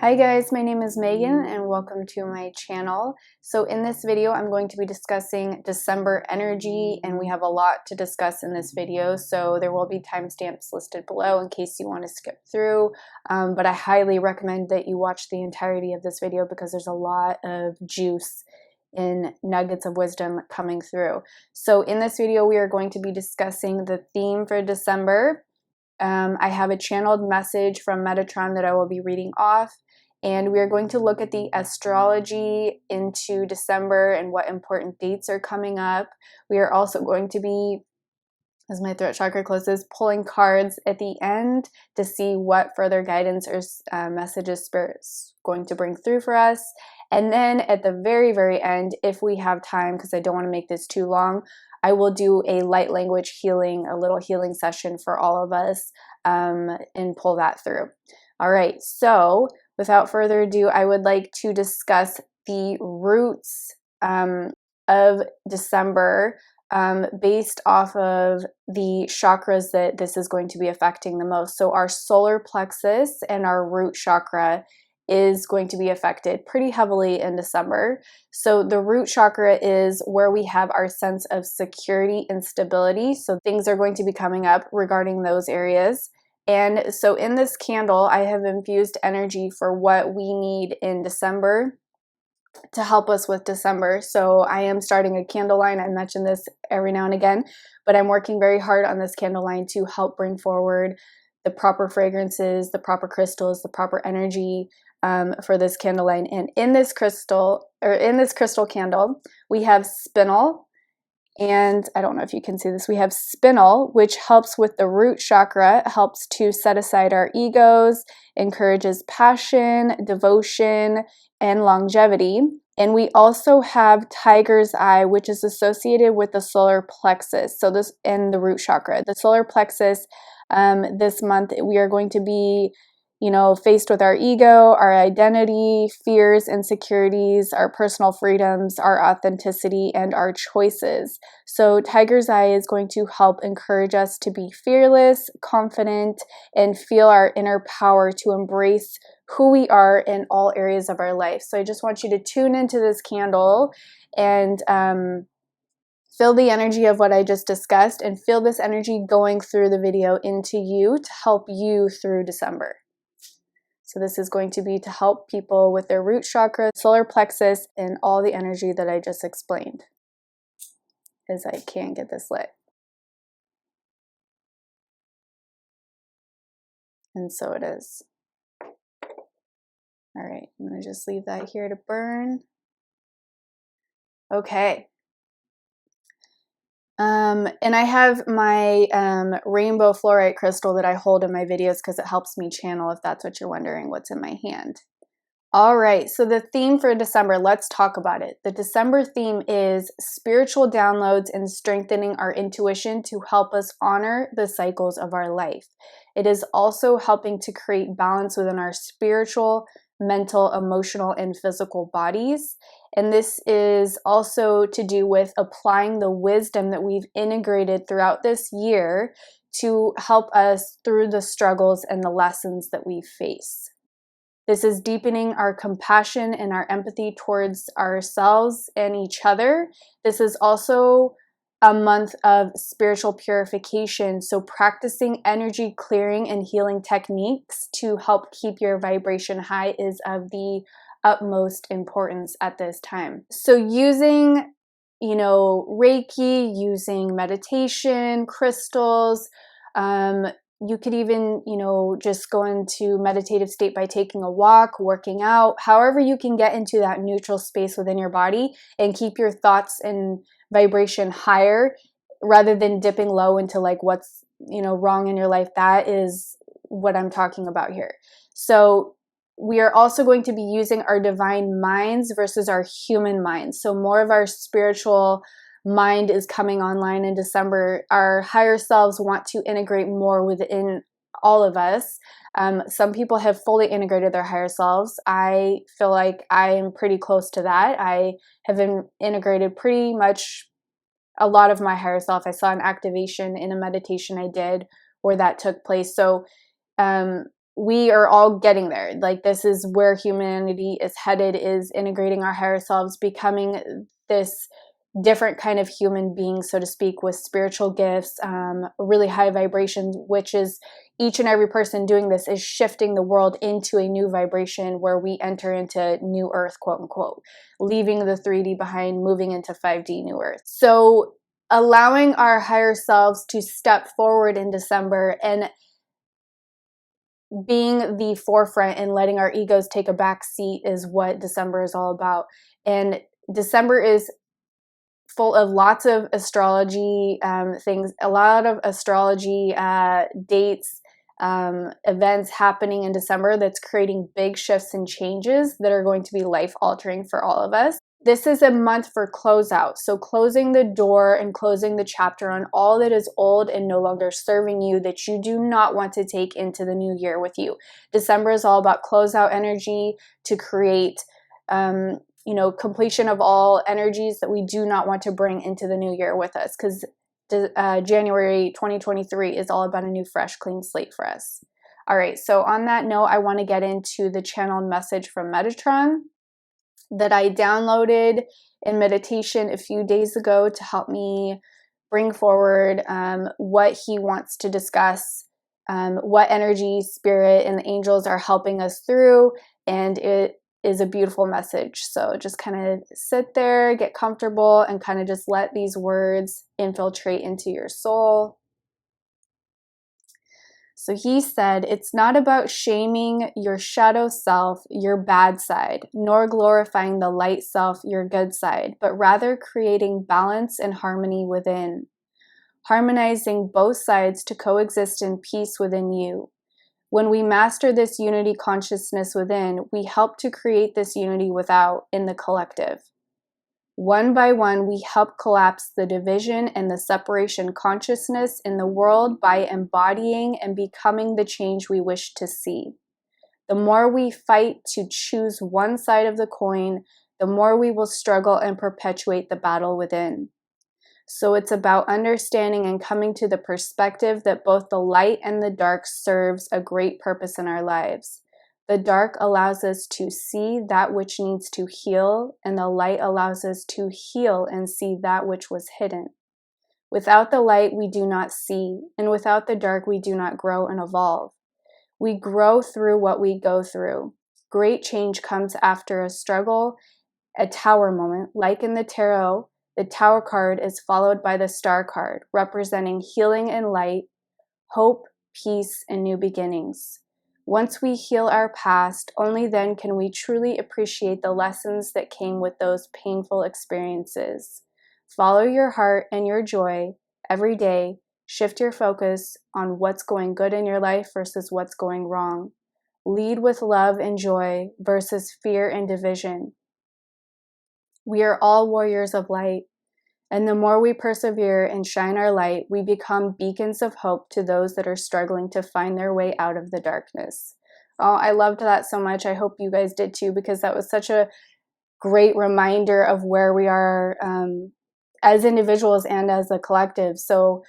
Hi guys, my name is Megan and welcome to my channel. So in this video, I'm going to be discussing December energy, and we have a lot to discuss in this video. So there will be timestamps listed below in case you want to skip through. But I highly recommend that you watch the entirety of this video because there's a lot of juice in nuggets of wisdom coming through. So in this video, we are going to be discussing the theme for December. I have a channeled message from Metatron that I will be reading off, and we are going to look at the astrology into December and what important dates are coming up. We are also going to be, as my throat chakra closes, pulling cards at the end to see what further guidance or messages Spirit's going to bring through for us. And then at the very, very end, if we have time, because I don't want to make this too long, I will do a light language healing, a little healing session for all of us, and pull that through. All right, so without further ado, I would like to discuss the roots of December based off of the chakras that this is going to be affecting the most. So our solar plexus and our root chakra is going to be affected pretty heavily in December. So the root chakra is where we have our sense of security and stability. So things are going to be coming up regarding those areas. And so in this candle, I have infused energy for what we need in December to help us with December. So I am starting a candle line. I mention this every now and again, but I'm working very hard on this candle line to help bring forward the proper fragrances, the proper crystals, the proper energy for this candle line. And in this crystal candle, we have spinel. And I don't know if you can see this. We have spinel, which helps with the root chakra, helps to set aside our egos, encourages passion, devotion, and longevity. And we also have tiger's eye, which is associated with the solar plexus. So this and the root chakra. The solar plexus, this month we are going to be faced with our ego, our identity, fears, insecurities, our personal freedoms, our authenticity, and our choices. So Tiger's Eye is going to help encourage us to be fearless, confident, and feel our inner power to embrace who we are in all areas of our life. So I just want you to tune into this candle and feel the energy of what I just discussed, and feel this energy going through the video into you to help you through December. So this is going to be to help people with their root chakra, solar plexus, and all the energy that I just explained, as I can get this lit. And so it is. All right, I'm going to just leave that here to burn. Okay. And I have my rainbow fluorite crystal that I hold in my videos because it helps me channel, if that's what you're wondering, what's in my hand. All right, so the theme for December, let's talk about it. The December theme is spiritual downloads and strengthening our intuition to help us honor the cycles of our life. It is also helping to create balance within our spiritual, mental, emotional, and physical bodies. And this is also to do with applying the wisdom that we've integrated throughout this year to help us through the struggles and the lessons that we face. This is deepening our compassion and our empathy towards ourselves and each other. This is also a month of spiritual purification, so practicing energy clearing and healing techniques to help keep your vibration high is of the utmost importance at this time. So using, Reiki, using meditation, crystals, you could even, just go into meditative state by taking a walk, working out, however you can get into that neutral space within your body and keep your thoughts and vibration higher rather than dipping low into like what's, wrong in your life. That is what I'm talking about here. So we are also going to be using our divine minds versus our human minds. So more of our spiritual mind is coming online in December. Our higher selves want to integrate more within all of us. Some people have fully integrated their higher selves. I feel like I am pretty close to that. I have integrated pretty much a lot of my higher self. I saw an activation in a meditation I did where that took place. So we are all getting there. Like, this is where humanity is headed, is integrating our higher selves, becoming this different kind of human being, so to speak, with spiritual gifts, really high vibrations, which is each and every person doing this is shifting the world into a new vibration where we enter into new earth, quote unquote, leaving the 3D behind, moving into 5D new earth. So allowing our higher selves to step forward in December and being the forefront and letting our egos take a back seat is what December is all about. And December is full of lots of astrology things, a lot of astrology dates, events happening in December that's creating big shifts and changes that are going to be life-altering for all of us. This is a month for closeout. So closing the door and closing the chapter on all that is old and no longer serving you, that you do not want to take into the new year with you. December is all about closeout energy to create, completion of all energies that we do not want to bring into the new year with us, because January 2023 is all about a new, fresh, clean slate for us. All right, so on that note, I want to get into the channeled message from Metatron that I downloaded in meditation a few days ago to help me bring forward what he wants to discuss, what energy, spirit, and the angels are helping us through, and it is a beautiful message. So just kind of sit there, get comfortable, and kind of just let these words infiltrate into your soul. So he said, it's not about shaming your shadow self, your bad side, nor glorifying the light self, your good side, but rather creating balance and harmony within, harmonizing both sides to coexist in peace within you. When we master this unity consciousness within, we help to create this unity without in the collective. One by one, we help collapse the division and the separation consciousness in the world by embodying and becoming the change we wish to see. The more we fight to choose one side of the coin, the more we will struggle and perpetuate the battle within. So it's about understanding and coming to the perspective that both the light and the dark serves a great purpose in our lives. The dark allows us to see that which needs to heal, and the light allows us to heal and see that which was hidden. Without the light, we do not see, and without the dark, we do not grow and evolve. We grow through what we go through. Great change comes after a struggle, a tower moment. Like in the tarot, the tower card is followed by the star card, representing healing and light, hope, peace, and new beginnings. Once we heal our past, only then can we truly appreciate the lessons that came with those painful experiences. Follow your heart and your joy every day. Shift your focus on what's going good in your life versus what's going wrong. Lead with love and joy versus fear and division. We are all warriors of light, and the more we persevere and shine our light, we become beacons of hope to those that are struggling to find their way out of the darkness. Oh, I loved that so much. I hope you guys did too, because that was such a great reminder of where we are as individuals and as a collective. So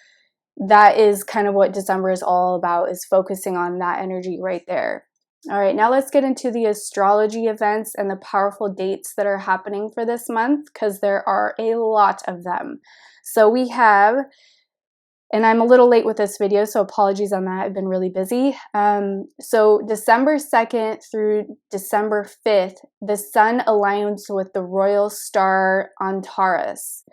that is kind of what December is all about, is focusing on that energy right there. All right, now let's get into the astrology events and the powerful dates that are happening for this month, because there are a lot of them. So we have, and I'm a little late with this video, so apologies on that. I've been really busy. So December 2nd through December 5th, the sun aligns with the royal star Antares.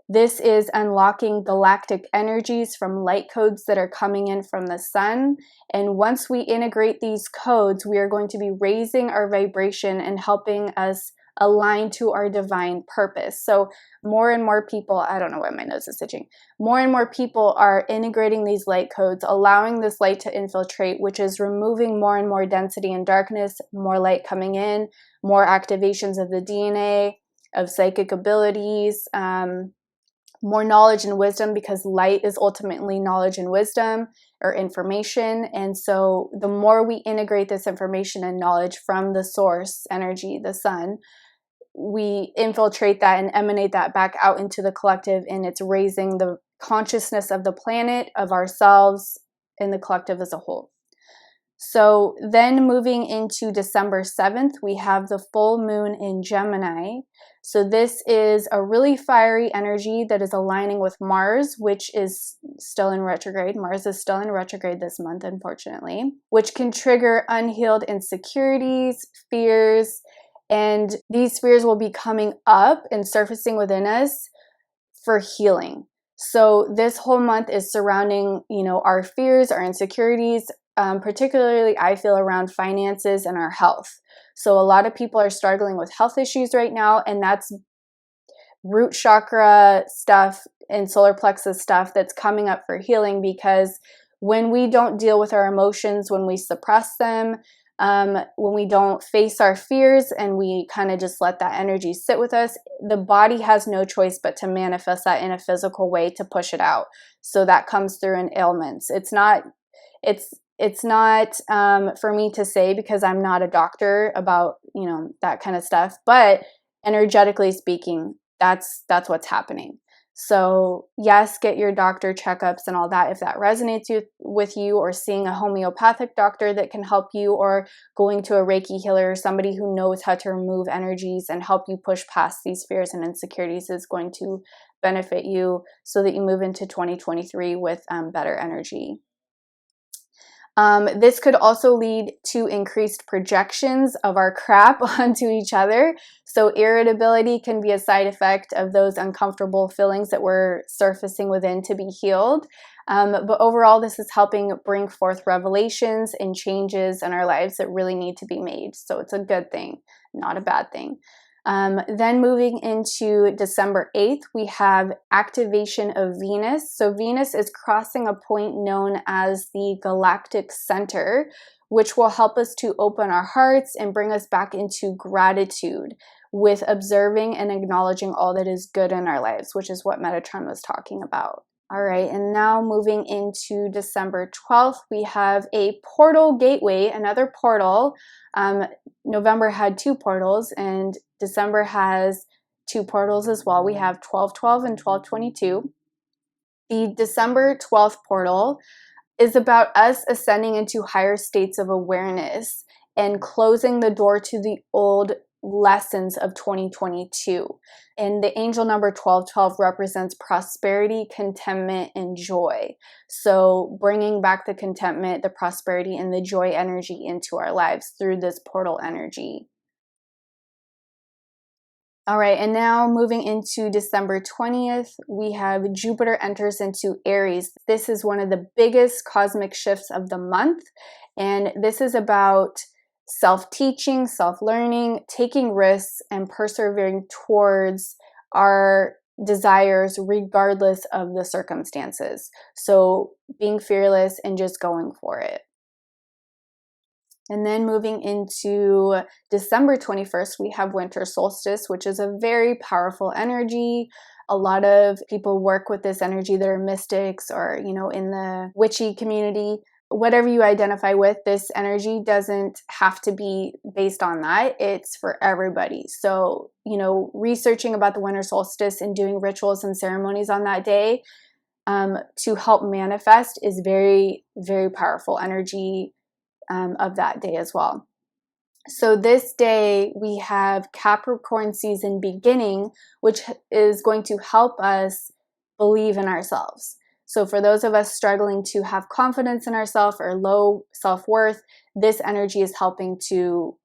This is unlocking galactic energies from light codes that are coming in from the sun. And once we integrate these codes, we are going to be raising our vibration and helping us align to our divine purpose. So more and more people, I don't know why my nose is itching, more and more people are integrating these light codes, allowing this light to infiltrate, which is removing more and more density and darkness, more light coming in, more activations of the DNA, of psychic abilities, more knowledge and wisdom, because light is ultimately knowledge and wisdom, or information. And so the more we integrate this information and knowledge from the source energy, the sun, we infiltrate that and emanate that back out into the collective, and it's raising the consciousness of the planet, of ourselves, and the collective as a whole. So then moving into December 7th, we have the full moon in Gemini. So this is a really fiery energy that is aligning with Mars, which is still in retrograde. Mars is still in retrograde this month, unfortunately, which can trigger unhealed insecurities, fears, and these fears will be coming up and surfacing within us for healing. So this whole month is surrounding, our fears, our insecurities, particularly I feel around finances and our health. So a lot of people are struggling with health issues right now, and that's root chakra stuff and solar plexus stuff that's coming up for healing, because when we don't deal with our emotions, when we suppress them, when we don't face our fears and we kind of just let that energy sit with us, the body has no choice but to manifest that in a physical way to push it out. So that comes through in ailments. It's not for me to say, because I'm not a doctor about, that kind of stuff, but energetically speaking, that's what's happening. So yes, get your doctor checkups and all that if that resonates with you, or seeing a homeopathic doctor that can help you, or going to a Reiki healer, somebody who knows how to remove energies and help you push past these fears and insecurities is going to benefit you so that you move into 2023 with better energy. This could also lead to increased projections of our crap onto each other. So irritability can be a side effect of those uncomfortable feelings that we're surfacing within to be healed. But overall, this is helping bring forth revelations and changes in our lives that really need to be made. So it's a good thing, not a bad thing. Then moving into December 8th, we have activation of Venus. So Venus is crossing a point known as the galactic center, which will help us to open our hearts and bring us back into gratitude with observing and acknowledging all that is good in our lives, which is what Metatron was talking about. All right, and now moving into December 12th, we have a portal gateway, another portal. November had 2 portals, and December has 2 portals as well. We have 1212 and 1222. The December 12th portal is about us ascending into higher states of awareness and closing the door to the old lessons of 2022. And the angel number 1212 represents prosperity, contentment, and joy. So bringing back the contentment, the prosperity, and the joy energy into our lives through this portal energy. All right, and now moving into December 20th, we have Jupiter enters into Aries. This is one of the biggest cosmic shifts of the month, and this is about self-teaching, self-learning, taking risks, and persevering towards our desires regardless of the circumstances. So being fearless and just going for it. And then moving into December 21st, we have winter solstice, which is a very powerful energy. A lot of people work with this energy that are mystics or, in the witchy community. Whatever you identify with, this energy doesn't have to be based on that. It's for everybody. So, researching about the winter solstice and doing rituals and ceremonies on that day to help manifest is very, very powerful energy of that day as well. So this day we have Capricorn season beginning, which is going to help us believe in ourselves. So for those of us struggling to have confidence in ourselves or low self-worth, this energy is helping to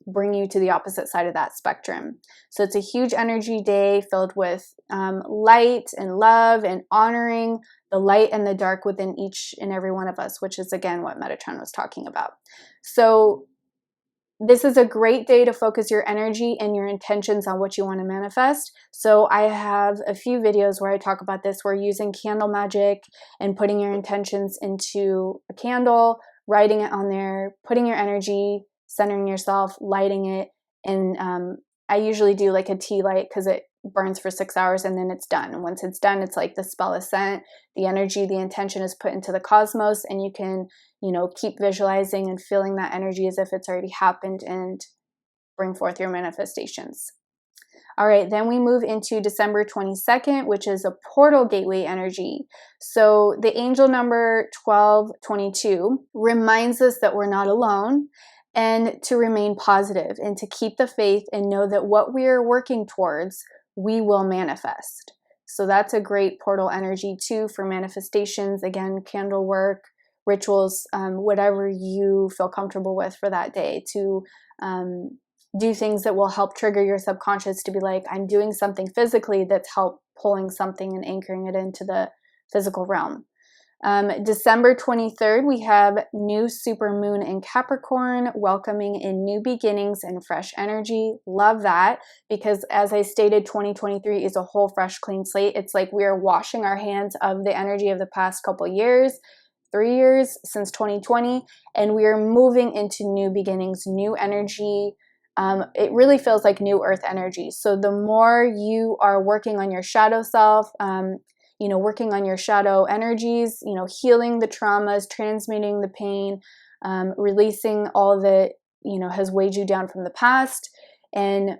bring you to the opposite side of that spectrum. So it's a huge energy day filled with light and love and honoring the light and the dark within each and every one of us, which is again what Metatron was talking about. So this is a great day to focus your energy and your intentions on what you want to manifest. So I have a few videos where I talk about this. We're using candle magic and putting your intentions into a candle, writing it on there, putting your energy, centering yourself, lighting it. And I usually do like a tea light because it burns for 6 hours and then it's done. And once it's done, it's like the spell is sent, the energy, the intention is put into the cosmos, and you can, keep visualizing and feeling that energy as if it's already happened and bring forth your manifestations. All right, then we move into December 22nd, which is a portal gateway energy. So the angel number 1222 reminds us that we're not alone and to remain positive and to keep the faith and know that what we are working towards, we will manifest. So that's a great portal energy too for manifestations. Again, candle work, rituals, whatever you feel comfortable with for that day, to do things that will help trigger your subconscious to be like, I'm doing something physically that's help pulling something and anchoring it into the physical realm. December 23rd, we have new super moon in Capricorn, welcoming in new beginnings and fresh energy. Love that, because as I stated, 2023 is a whole fresh, clean slate. It's like we are washing our hands of the energy of the past couple years, 3 years since 2020, and we are moving into new beginnings, new energy. It really feels like new earth energy. So the more you are working on your shadow self, working on your shadow energies, healing the traumas, transmuting the pain, releasing all that, has weighed you down from the past, and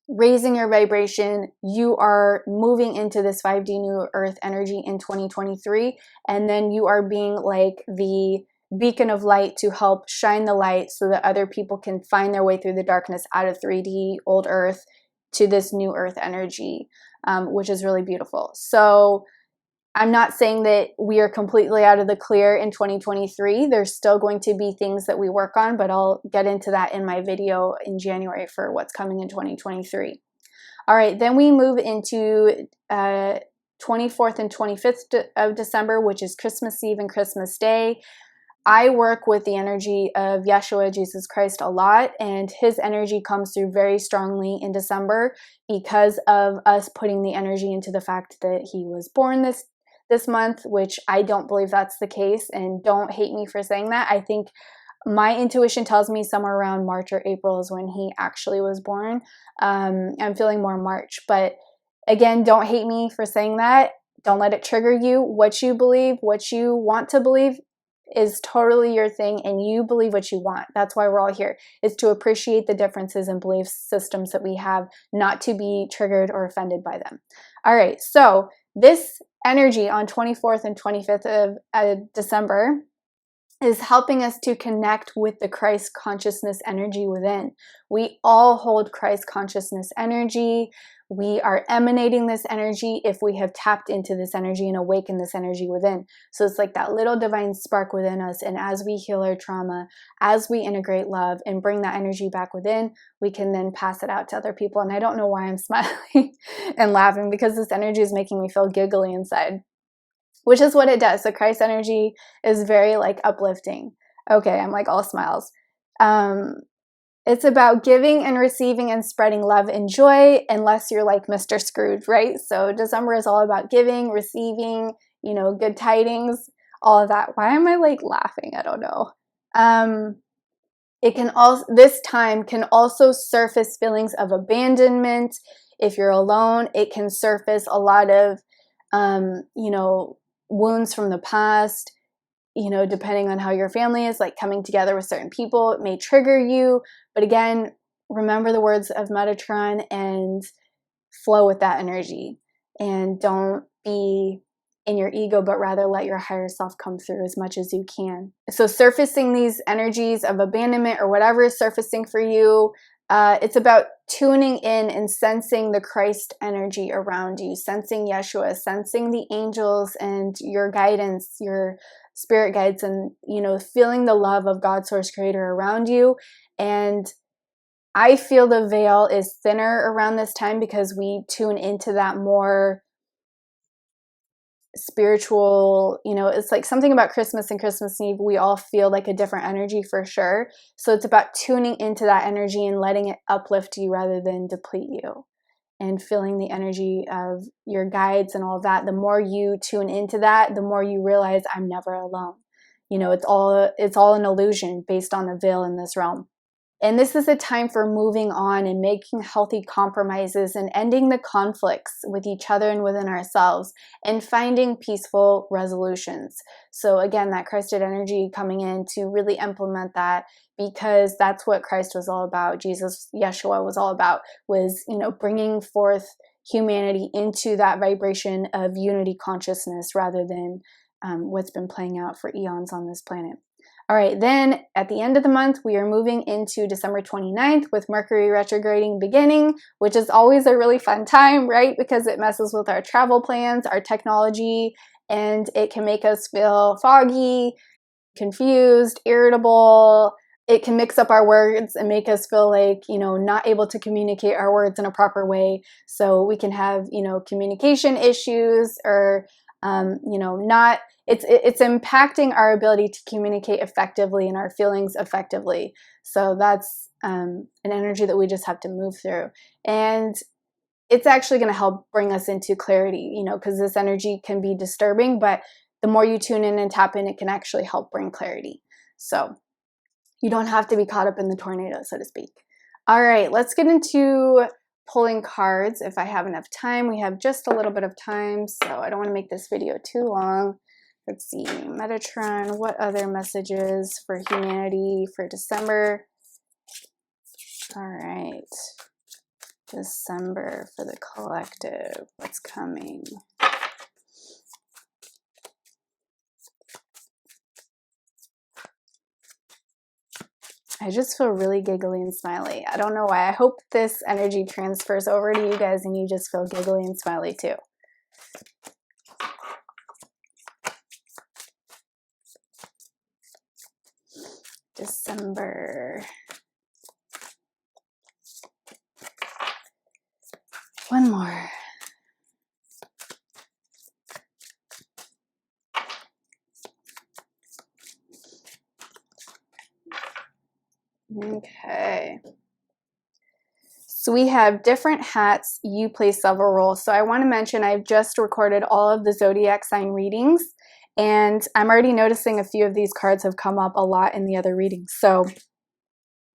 raising your vibration, you are moving into this 5D new earth energy in 2023. And then you are being like the beacon of light to help shine the light so that other people can find their way through the darkness out of 3D old earth to this new earth energy, which is really beautiful. So I'm not saying that we are completely out of the clear in 2023. There's still going to be things that we work on, but I'll get into that in my video in January for what's coming in 2023. All right, then we move into 24th and 25th of December, which is Christmas Eve and Christmas Day. I work with the energy of Yeshua, Jesus Christ, a lot, and his energy comes through very strongly in December because of us putting the energy into the fact that he was born this month, which I don't believe that's the case, and don't hate me for saying that. I think my intuition tells me somewhere around March or April is when he actually was born. I'm feeling more March, but again, don't hate me for saying that. Don't let it trigger you. What you believe, what you want to believe is totally your thing, and you believe what you want. That's why we're all here, is to appreciate the differences in belief systems that we have, not to be triggered or offended by them. All right, so this energy on 24th and 25th of December is helping us to connect with the Christ consciousness energy within. We all hold Christ consciousness energy. We are emanating this energy if we have tapped into this energy and awakened this energy within. So it's like that little divine spark within us. And as we heal our trauma, as we integrate love and bring that energy back within, we can then pass it out to other people. And I don't know why I'm smiling and laughing, because this energy is making me feel giggly inside, which is what it does. The Christ energy is very like uplifting. Okay, I'm like all smiles. It's about giving and receiving and spreading love and joy, unless you're like Mr. Scrooge, right? So December is all about giving, receiving, good tidings, all of that. Why am I like laughing? I don't know. This time can also surface feelings of abandonment. If you're alone, it can surface a lot of, wounds from the past. Depending on how your family is, like coming together with certain people, it may trigger you. But again, remember the words of Metatron and flow with that energy. And don't be in your ego, but rather let your higher self come through as much as you can. So surfacing these energies of abandonment or whatever is surfacing for you, it's about tuning in and sensing the Christ energy around you, sensing Yeshua, sensing the angels and your guidance, your spirit guides, and, feeling the love of God, Source, Creator around you. And I feel the veil is thinner around this time because we tune into that more spiritual, it's like something about Christmas and Christmas Eve, we all feel like a different energy for sure. So it's about tuning into that energy and letting it uplift you rather than deplete you, and feeling the energy of your guides and all of that. The more you tune into that, the more you realize I'm never alone. It's all an illusion based on the veil in this realm. And this is a time for moving on and making healthy compromises and ending the conflicts with each other and within ourselves and finding peaceful resolutions. So again, that Christed energy coming in to really implement that, because that's what Christ was all about. Jesus, Yeshua was all about, was, bringing forth humanity into that vibration of unity consciousness rather than what's been playing out for eons on this planet. All right, then at the end of the month, we are moving into December 29th with Mercury retrograding beginning, which is always a really fun time, right? Because it messes with our travel plans, our technology, and it can make us feel foggy, confused, irritable. It can mix up our words and make us feel like, not able to communicate our words in a proper way. So we can have, communication issues or, not. It's impacting our ability to communicate effectively and our feelings effectively. So that's an energy that we just have to move through. And it's actually going to help bring us into clarity, because this energy can be disturbing, but the more you tune in and tap in, it can actually help bring clarity. So you don't have to be caught up in the tornado, so to speak. All right, let's get into pulling cards if I have enough time. We have just a little bit of time, so I don't want to make this video too long. Let's see, Metatron, what other messages for humanity for December? All right, December for the collective, what's coming? I just feel really giggly and smiley. I don't know why. I hope this energy transfers over to you guys and you just feel giggly and smiley too. December. One more. Okay. So we have different hats. You play several roles. So I want to mention I've just recorded all of the zodiac sign readings, and I'm already noticing a few of these cards have come up a lot in the other readings. So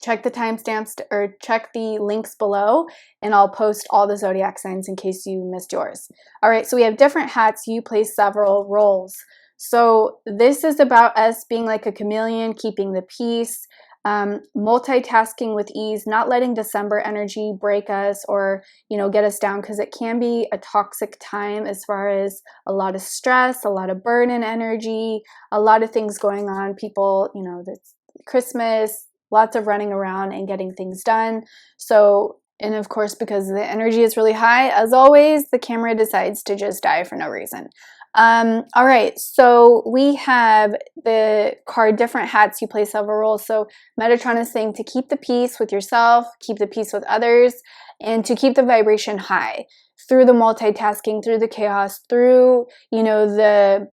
check the timestamps or check the links below, and I'll post all the zodiac signs in case you missed yours. All right, so we have different hats. You play several roles. So this is about us being like a chameleon, keeping the peace, multitasking with ease, not letting December energy break us or, get us down, because it can be a toxic time as far as a lot of stress, a lot of burden energy, a lot of things going on. People, that's Christmas, lots of running around and getting things done. So, and of course, because the energy is really high, as always, the camera decides to just die for no reason. All right, so we have the card different hats. You play several roles. So Metatron is saying to keep the peace with yourself, keep the peace with others, and to keep the vibration high through the multitasking, through the chaos, through, the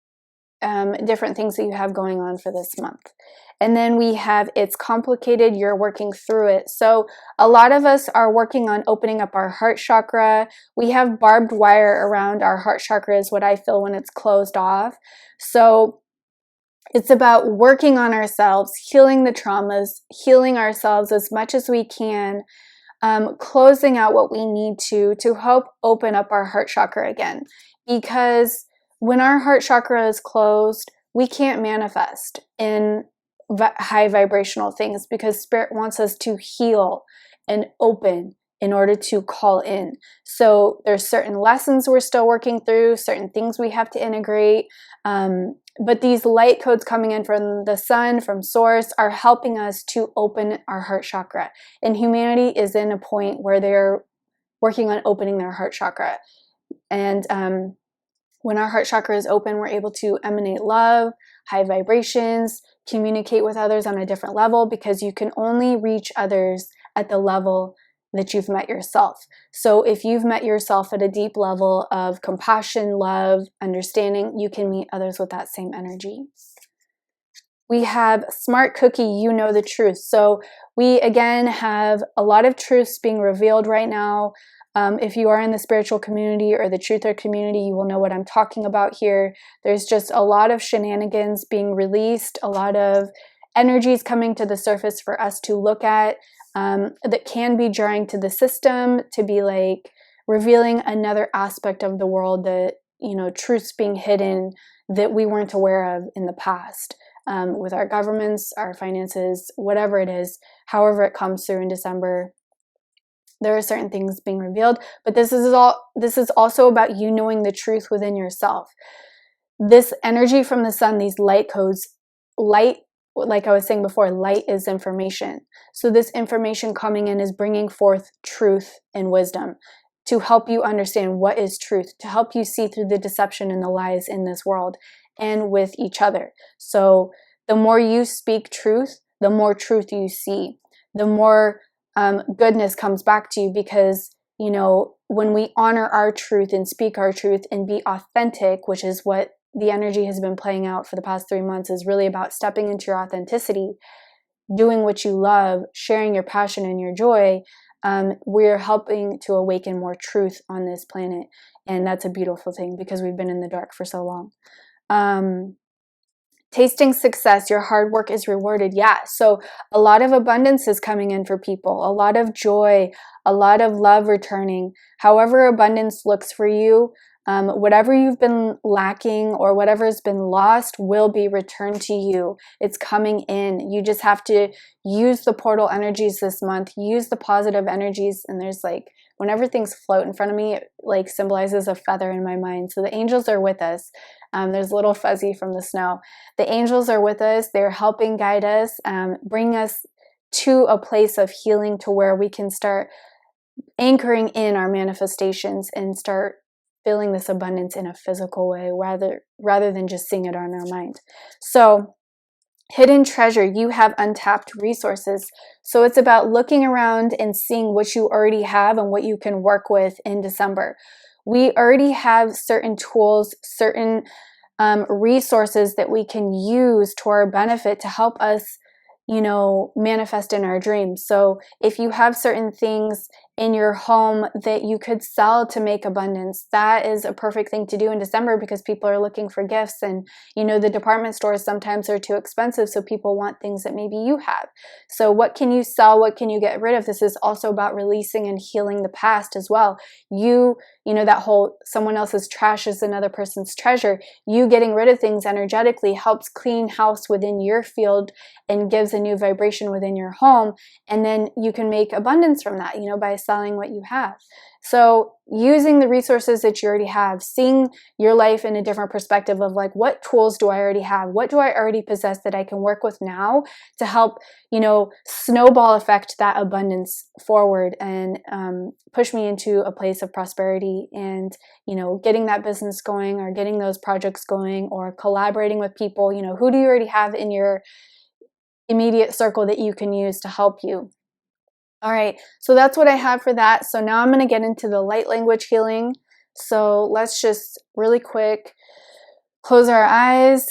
different things that you have going on for this month. And then we have it's complicated, you're working through it. So a lot of us are working on opening up our heart chakra. We have barbed wire around our heart chakra is what I feel when it's closed off. So it's about working on ourselves, healing the traumas, healing ourselves as much as we can, closing out what we need to help open up our heart chakra again. Because when our heart chakra is closed, we can't manifest in high vibrational things, because Spirit wants us to heal and open in order to call in. So there's certain lessons we're still working through, certain things we have to integrate. But these light codes coming in from the sun, from source, are helping us to open our heart chakra. And humanity is in a point where they're working on opening their heart chakra. And when our heart chakra is open, we're able to emanate love, high vibrations, communicate with others on a different level, because you can only reach others at the level that you've met yourself. So if you've met yourself at a deep level of compassion, love, understanding, you can meet others with that same energy. We have Smart Cookie, you know the truth. So we again have a lot of truths being revealed right now. If you are in the spiritual community or the truther community, you will know what I'm talking about here. There's just a lot of shenanigans being released, a lot of energies coming to the surface for us to look at. that can be jarring to the system, to be like revealing another aspect of the world that, you know, truths being hidden that we weren't aware of in the past, with our governments, our finances, whatever it is, however it comes through in December. There are certain things being revealed, but this is also about you knowing the truth within yourself. This energy from the sun, these light codes, light, like I was saying before, light is information. So this information coming in is bringing forth truth and wisdom to help you understand what is truth, to help you see through the deception and the lies in this world and with each other. So the more you speak truth, the more truth you see, the more goodness comes back to you, because, you know, when we honor our truth and speak our truth and be authentic, which is what the energy has been playing out for the past 3 months, is really about stepping into your authenticity, doing what you love, sharing your passion and your joy. We're helping to awaken more truth on this planet. And that's a beautiful thing, because we've been in the dark for so long. Tasting success, your hard work is rewarded. Yeah, so a lot of abundance is coming in for people, a lot of joy, a lot of love returning. However abundance looks for you, whatever you've been lacking or whatever has been lost will be returned to you. It's coming in. You just have to use the portal energies this month, use the positive energies. And there's like, whenever things float in front of me, it like symbolizes a feather in my mind. So the angels are with us. There's a little fuzzy from the snow. The angels are with us. They're helping guide us, bring us to a place of healing, to where we can start anchoring in our manifestations and start feeling this abundance in a physical way, rather than just seeing it on our mind. So hidden treasure, you have untapped resources. So it's about looking around and seeing what you already have and what you can work with in December. We already have certain tools, certain resources that we can use to our benefit to help us, you know, manifest in our dreams. So if you have certain things in your home that you could sell to make abundance, that is a perfect thing to do in December, because people are looking for gifts, and, you know, the department stores sometimes are too expensive, so people want things that maybe you have. So what can you sell? What can you get rid of? This is also about releasing and healing the past as well. You know, that whole someone else's trash is another person's treasure. You getting rid of things energetically helps clean house within your field and gives a new vibration within your home. And then you can make abundance from that, you know, by selling what you have. So using the resources that you already have, seeing your life in a different perspective of like, what tools do I already have? What do I already possess that I can work with now to help, you know, snowball effect that abundance forward and push me into a place of prosperity and, you know, getting that business going or getting those projects going or collaborating with people. You know, who do you already have in your immediate circle that you can use to help you? All right, so that's what I have for that. So now I'm going to get into the light language healing. So let's just really quick close our eyes.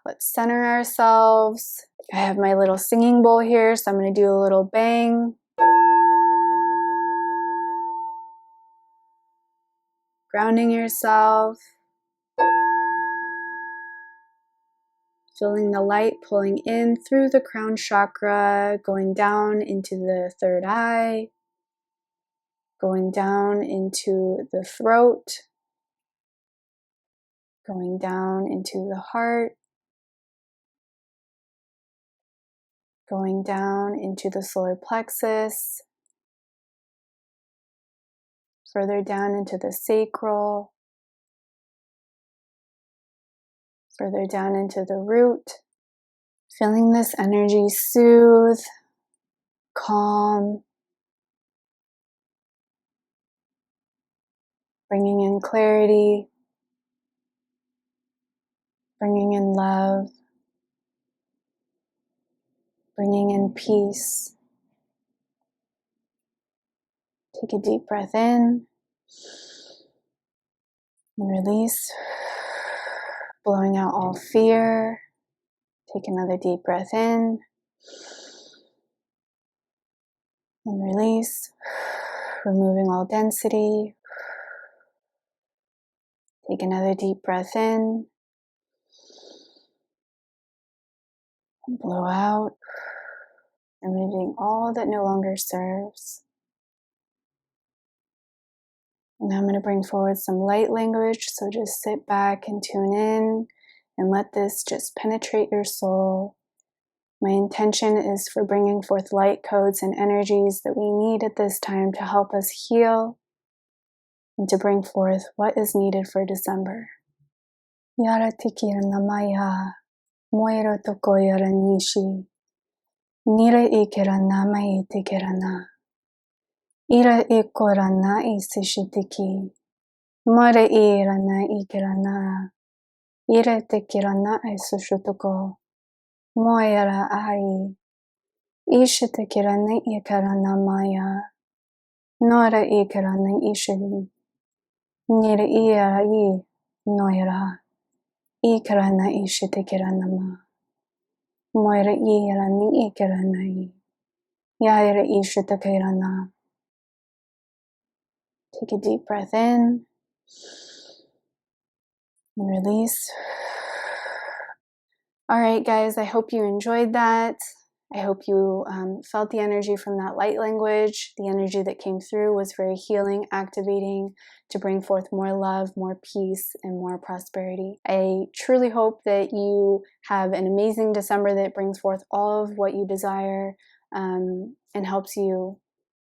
Let's center ourselves. I have my little singing bowl here, so I'm going to do a little bang. Grounding yourself. Feeling the light pulling in through the crown chakra, going down into the third eye, going down into the throat, going down into the heart, going down into the solar plexus, further down into the sacral, further down into the root. Feeling this energy soothe, calm, bringing in clarity, bringing in love, bringing in peace. Take a deep breath in and release, blowing out all fear. Take another deep breath in and release, removing all density. Take another deep breath in and blow out. removing all that no longer serves. And I'm going to bring forward some light language, so just sit back and tune in and let this just penetrate your soul. My intention is for bringing forth light codes and energies that we need at this time to help us heal and to bring forth what is needed for December. Yara tikira namaya, moira toko yara nishi, nira ikira namai tikira na, ira ikora na isishitiki, mara ira na ikira na, ira tikira na isushutuko, moira ai, ishitikira na ikira namaya, nora ikira na ishiri, nira ira I, noira. Ikarana ishitikiranama. Moira irani ikaranai. Yaira ishitikirana. Take a deep breath in and release. Alright guys, I hope you enjoyed that. I hope you felt the energy from that light language. The energy that came through was very healing, activating to bring forth more love, more peace, and more prosperity. I truly hope that you have an amazing December that brings forth all of what you desire and helps you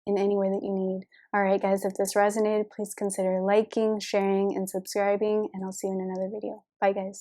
in any way that you need. Alright guys, if this resonated, please consider liking, sharing, and subscribing, and I'll see you in another video. Bye guys.